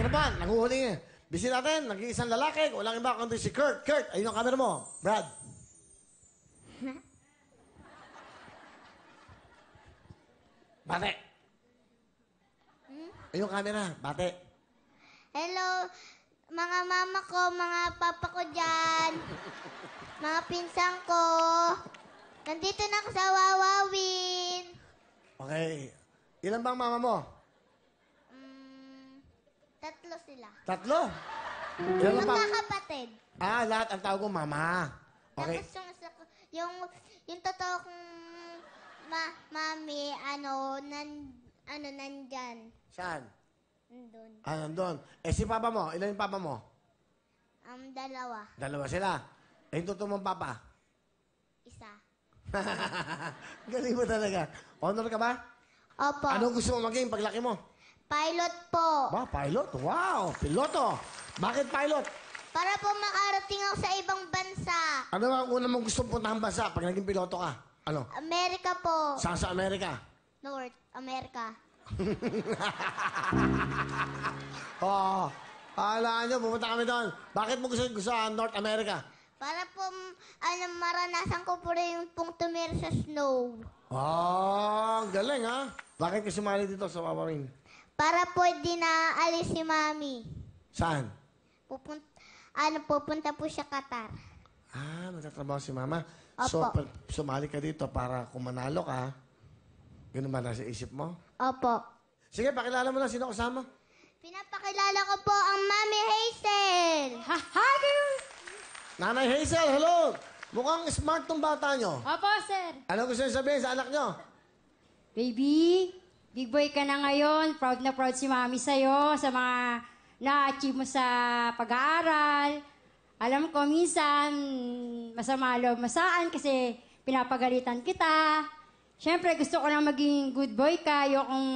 Ito naman, nanguhuli eh. Bisi natin, nag-iisang lalaki, walang iba kundi si Kurt. Kurt, ayun ang camera mo. Brad. Bate. Ayun ang camera, bate. Hello, mga mama ko, mga papa ko dyan, mga pinsang ko. Nandito na ako sa Wawawin. Okay. Ilan bang mama mo? Tatlo sila. Tatlo? Ilan bang Magkakapatid. lahat ang tawag ko mama. Okay. Tapos yung totoo kong mami, nandyan. Saan? Nandun. Nandun. Eh, si papa mo, ilan yung papa mo? Dalawa. Dalawa sila. Eh, yung totoo mong papa? Isa. Galing mo talaga. Honor ka ba? Opo. Anong gusto mo maging paglaki mo? Pilot po. Ba, pilot? Wow, piloto. Bakit pilot? Para po makarating ako sa ibang bansa. Ano ang una mong gusto puntahan bansa pag naging piloto ka? Ano? Amerika po. Saan sa Amerika? North America. Oo. Alaan nyo, pupunta kami doon. Bakit mo gusto sa North America? Para po, maranasan ko po rin yung pong tumira sa snow. Ang galing ha. Bakit ka sumali dito sa Wawawin? Para po di na alis si Mami. Saan? Pupunta po siya Qatar. Nagtatrabaho si Mama. Opo. So, sumali ka dito para kung manalo ka, ganun ba nasa isip mo? Opo. Sige, pakilala mo na sino kasama. Pinapakilala ko po ang Mami Hazel. Hi, Nanay Hazel, hello! Mukhang smart tong bata nyo. Opo, sir. Ano gusto nyo sabihin sa anak nyo? Baby, big boy ka na ngayon. Proud na proud si Mami sa'yo sa mga na-achieve mo sa pag-aaral. Alam ko, minsan, masama loob masaan kasi pinapagalitan kita. Siyempre, gusto ko lang maging good boy ka. Ayokong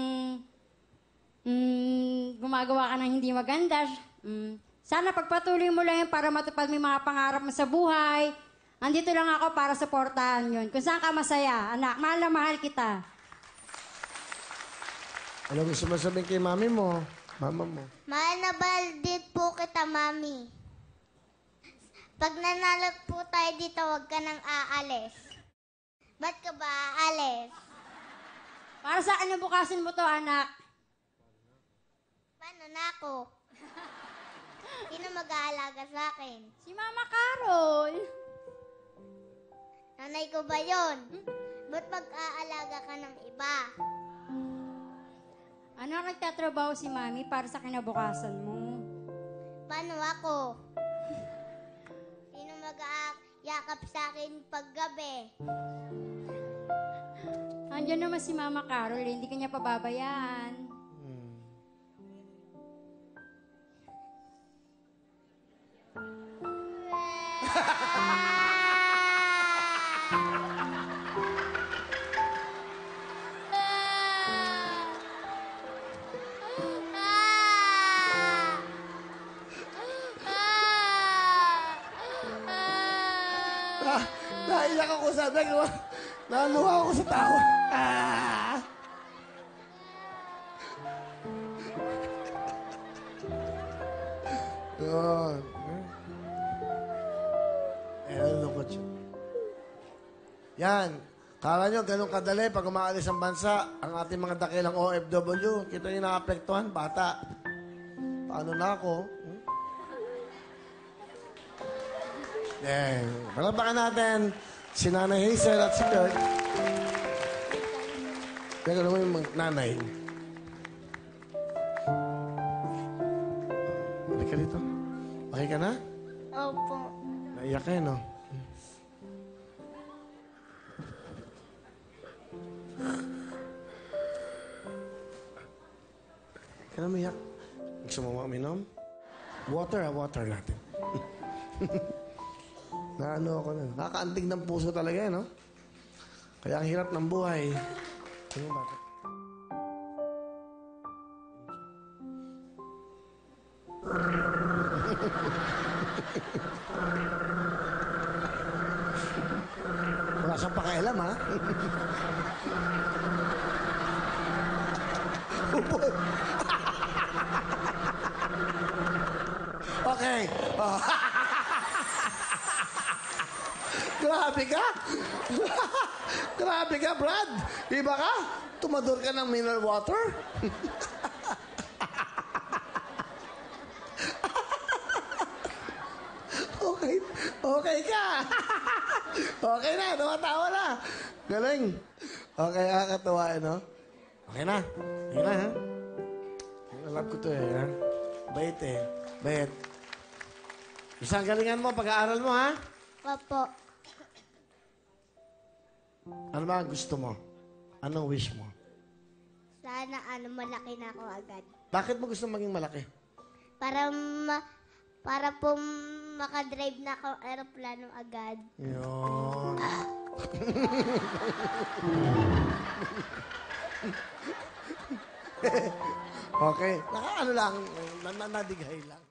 gumagawa ka ng hindi maganda. Sana pagpatuloy mo lang yun para matupad mo yung mga pangarap mo sa buhay. Andito lang ako para supportahan yun. Kung saan ka masaya, anak, mahal na mahal kita. Ano gusto mo sabihin kay mami mo? Mama mo? Mahal na mahal din po kita, Mami. Pag nanalo po tayo dito, huwag ka nang aalis. Ba't ka ba aalis? Para sa akin bukasin mo to, anak. Paano na ako? Sino mag-aalaga sa akin? Si Mama Carol. Nanay ko ba yun? Ba't mag-aalaga ka ng iba? Ano nagtatrabaho si Mami para sa kinabukasan mo? Paano ako? Sino mag-aayakap sa akin paggabi? Andiyan naman si Mama Carol, hindi ka niya pababayaan. Naiyak ako sa ko. Naluha ako sa tawa. Yun. Lungkot siya. Yan. Kala nyo, ganun kadali pag umaalis ang bansa, ang ating mga dakilang OFW, kita yung naapektuhan, bata. Paano na ako? Palabakan natin si Nanay Hazel at si Kurt. Teka naman yung nanay. Balik ka dito. Okay ka na? Opo. Naiyak ka no? Ka na maiyak. Gusto mo uminom? Water natin. Naano ako na. Nakakaantig ng puso talaga no? Kaya ang hirap ng buhay. Ano bakit? Wala siyang pakialam, ha? Grabe ka. Grabe ka, Brad. Iba ka? Tumador ka ng mineral water? Okay. Okay ka. Okay na. Tumatawa na. Galing. Okay, kakatawa, no? Okay na. Okay na, ha? Alam ko to, ha? Bait, eh. Bait. Isang galingan mo, pag-aaral mo, ha? Opo. Ano ba ang gusto mo? Anong wish mo? Sana malaki na ako agad. Bakit mo gusto maging malaki? Para po makadrive na ako aeroplano agad. Yun. Okay. Naka ano lang, nadighay lang.